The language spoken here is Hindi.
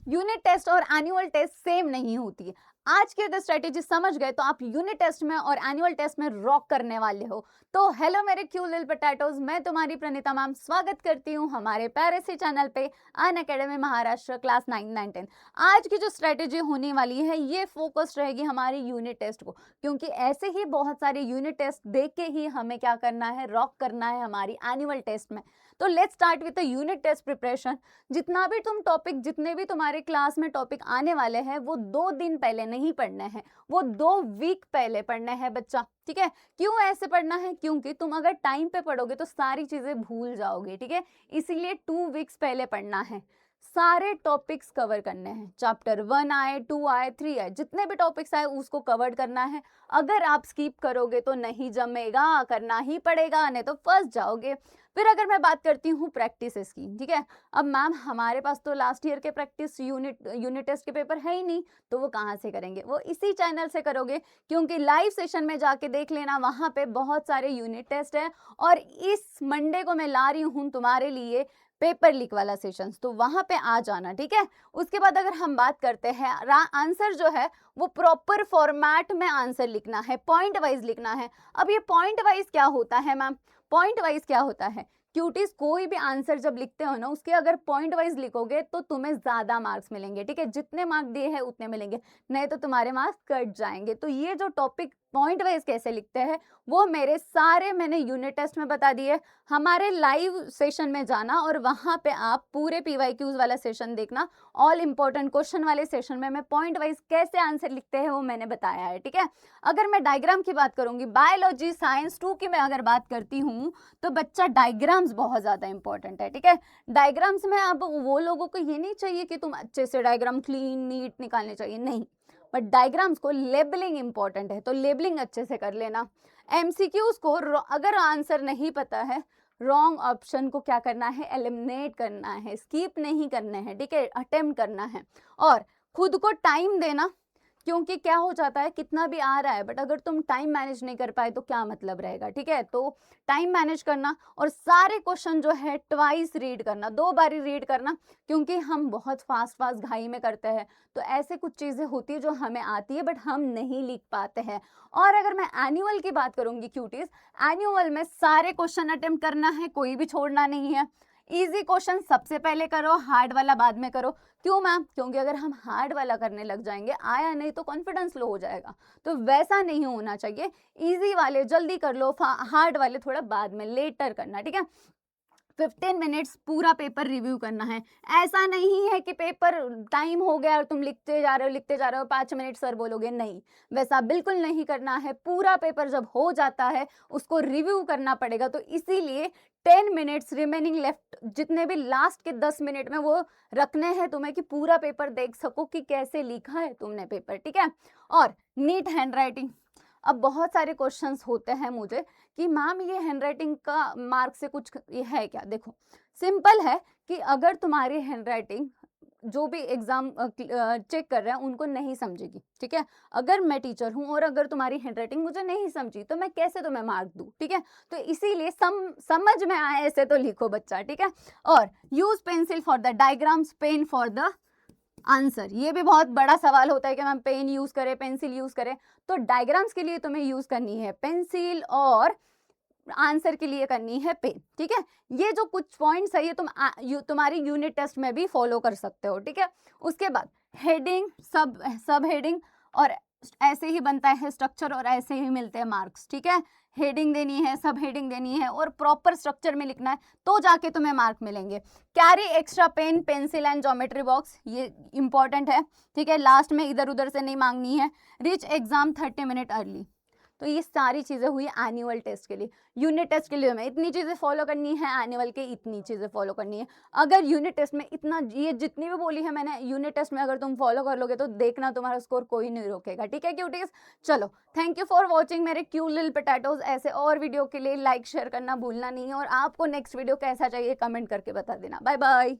यूनिट टेस्ट और एनुअल टेस्ट सेम नहीं होती है। आज की अगर स्ट्रेटेजी समझ गए तो आप यूनिट टेस्ट में और एनुअल टेस्ट में रॉक करने वाले हो। तो हेलो मेरे क्यूट लिटिल पोटैटोज, मैं तुम्हारी प्रणीता मैम स्वागत करती हूँ हमारे प्यारे से चैनल पे अनअकैडमी महाराष्ट्र क्लास 9 9 10। आज की जो स्ट्रेटेजी होने वाली है ये फोकस रहेगी हमारी यूनिट टेस्ट को, क्योंकि ऐसे ही बहुत सारे यूनिट टेस्ट देख के ही हमें क्या करना है, रॉक करना है हमारी एनुअल टेस्ट में। तो let's start with the unit test preparation. जितना भी तुम टॉपिक, जितने भी तुम्हारे क्लास में टॉपिक आने वाले हैं वो 2 दिन पहले नहीं पढ़ने हैं, वो 2 वीक पहले पढ़ने हैं बच्चा। ठीक है, क्यों ऐसे पढ़ना है? क्योंकि तुम अगर टाइम पे पढ़ोगे तो सारी चीजें भूल जाओगे। ठीक है, इसीलिए 2 वीक्स पहले पढ़ना है। सारे टॉपिक्स कवर करने हैं, चैप्टर 1 आए, 2 आए, 3 आए, जितने भी टॉपिक्स आए उसको कवर करना है। अगर आप स्किप करोगे तो नहीं जमेगा, करना ही पड़ेगा, नहीं तो फंस जाओगे। फिर अगर मैं बात करती हूँ प्रैक्टिस की, ठीक है, अब मैम हमारे पास तो लास्ट ईयर के प्रैक्टिस यूनिट टेस्ट के पेपर है ही नहीं, तो वो कहाँ से करेंगे? वो इसी चैनल से करोगे, क्योंकि लाइव सेशन में जाके देख लेना, वहाँ पे बहुत सारे यूनिट टेस्ट है। और इस मंडे को मैं ला रही हूँ तुम्हारे लिए पेपर लीक वाला सेशन, तो वहां पे आ जाना। ठीक है, उसके बाद अगर हम बात करते हैं आंसर जो है वो प्रॉपर फॉर्मेट में आंसर लिखना है, पॉइंट वाइज लिखना है। अब ये पॉइंट वाइज क्या होता है मैम? पॉइंट वाइज क्या होता है? क्यूटीज, कोई भी आंसर जब लिखते हो ना, उसके अगर पॉइंट वाइज लिखोगे तो तुम्हें ज्यादा मार्क्स मिलेंगे। ठीक है, जितने मार्क्स दिए हैं उतने मिलेंगे, नहीं तो तुम्हारे मार्क्स कट जाएंगे। तो ये जो टॉपिक पॉइंट वाइज कैसे लिखते हैं वो मेरे सारे मैंने यूनिट टेस्ट में बता दिए। हमारे लाइव सेशन में जाना और वहां पे आप पूरे पीवाईक्यूज वाला सेशन देखना। ऑल इंपॉर्टेंट क्वेश्चन वाले सेशन में मैं पॉइंट वाइज कैसे आंसर लिखते हैं वो मैंने बताया है। ठीक है, अगर मैं डायग्राम की बात करूंगी, बायोलॉजी साइंस 2 की मैं अगर बात करती हूँ तो बच्चा डायग्राम्स बहुत ज्यादा इंपॉर्टेंट है। ठीक है, डायग्राम्स में अब वो लोगों को ये नहीं चाहिए कि तुम अच्छे से डायग्राम क्लीन नीट निकालने चाहिए, नहीं, बट डायग्राम्स को लेबलिंग इंपॉर्टेंट है, तो लेबलिंग अच्छे से कर लेना। एमसीक्यूज को अगर आंसर नहीं पता है, रॉन्ग ऑप्शन को क्या करना है? एलिमिनेट करना है, स्किप नहीं करने हैं। ठीक है, अटेम्प्ट करना है और खुद को टाइम देना, क्योंकि क्या हो जाता है, कितना भी आ रहा है बट अगर तुम टाइम मैनेज नहीं कर पाए तो क्या मतलब रहेगा। ठीक है, तो टाइम मैनेज करना और सारे क्वेश्चन जो है ट्वाइस रीड करना, 2 बारी रीड करना, क्योंकि हम बहुत फास्ट फास्ट घाई में करते हैं, तो ऐसे कुछ चीजें होती है जो हमें आती है बट हम नहीं लिख पाते हैं। और अगर मैं एनुअल की बात करूंगी क्यूटीज, एनुअल में सारे क्वेश्चन अटेम्प्ट करना है, कोई भी छोड़ना नहीं है। इजी क्वेश्चन सबसे पहले करो, हार्ड वाला बाद में करो। क्यों मैम? क्योंकि अगर हम हार्ड वाला करने लग जाएंगे, आया नहीं तो कॉन्फिडेंस लो हो जाएगा, तो वैसा नहीं होना चाहिए। इजी वाले जल्दी कर लो, हार्ड वाले थोड़ा बाद में लेटर करना। ठीक है, 15 मिनट्स पूरा पेपर रिव्यू करना है। ऐसा नहीं है कि पेपर टाइम हो गया और तुम लिखते जा रहे हो लिखते जा रहे हो, 5 मिनट सर बोलोगे, नहीं, वैसा बिल्कुल नहीं करना है। पूरा पेपर जब हो जाता है उसको रिव्यू करना पड़ेगा, तो इसीलिए 10 मिनट्स रिमेनिंग लेफ्ट, जितने भी लास्ट के 10 मिनट में वो रखने हैं तुम्हें कि पूरा पेपर देख सको कि कैसे लिखा है तुमने पेपर। ठीक है, और नीट हैंड राइटिंग। अब बहुत सारे क्वेश्चंस होते हैं मुझे कि मैम ये हैंडराइटिंग का मार्क से कुछ ये है क्या? देखो, सिंपल है कि अगर तुम्हारी हैंडराइटिंग जो भी एग्जाम चेक कर रहे हैं उनको नहीं समझेगी, ठीक है, अगर मैं टीचर हूं और अगर तुम्हारी हैंडराइटिंग मुझे नहीं समझी तो मैं कैसे तुम्हें मार्क दूं? ठीक है, तो इसीलिए समझ में आए ऐसे तो लिखो बच्चा। ठीक है, और use pencil for the diagrams, pen for the answer. ये भी बहुत बड़ा सवाल होता है कि मैम पेन यूज करें, पेंसिल यूज करें, तो डायग्राम्स के लिए तुम्हें यूज करनी है पेंसिल और आंसर के लिए करनी है पेन। ठीक है, ये जो कुछ पॉइंट्स है ये तुम्हारी यूनिट टेस्ट में भी फॉलो कर सकते हो। ठीक है, उसके बाद हेडिंग, सब हेडिंग, और ऐसे ही बनता है स्ट्रक्चर और ऐसे ही मिलते हैं मार्क्स। ठीक है, हेडिंग देनी है, सब हेडिंग देनी है और प्रॉपर स्ट्रक्चर में लिखना है, तो जाके तुम्हें मार्क मिलेंगे। Carry extra pen, pencil and geometry box, ये इंपॉर्टेंट है। ठीक है, लास्ट में इधर उधर से नहीं मांगनी है। Rich exam 30 minute early. तो ये सारी चीजें हुई एनुअल टेस्ट के लिए। यूनिट टेस्ट के लिए हमें इतनी चीजें फॉलो करनी है, एनुअल के इतनी चीजें फॉलो करनी है। अगर यूनिट टेस्ट में इतना, ये जितनी भी बोली है मैंने, यूनिट टेस्ट में अगर तुम फॉलो कर लोगे तो देखना तुम्हारा स्कोर कोई नहीं रोकेगा। ठीक है क्यूटीज, चलो, थैंक यू फॉर वॉचिंग मेरे क्यूट लिटिल पोटैटोज। ऐसे और वीडियो के लिए लाइक शेयर करना भूलना नहीं है, और आपको नेक्स्ट वीडियो कैसा चाहिए कमेंट करके बता देना। Bye bye.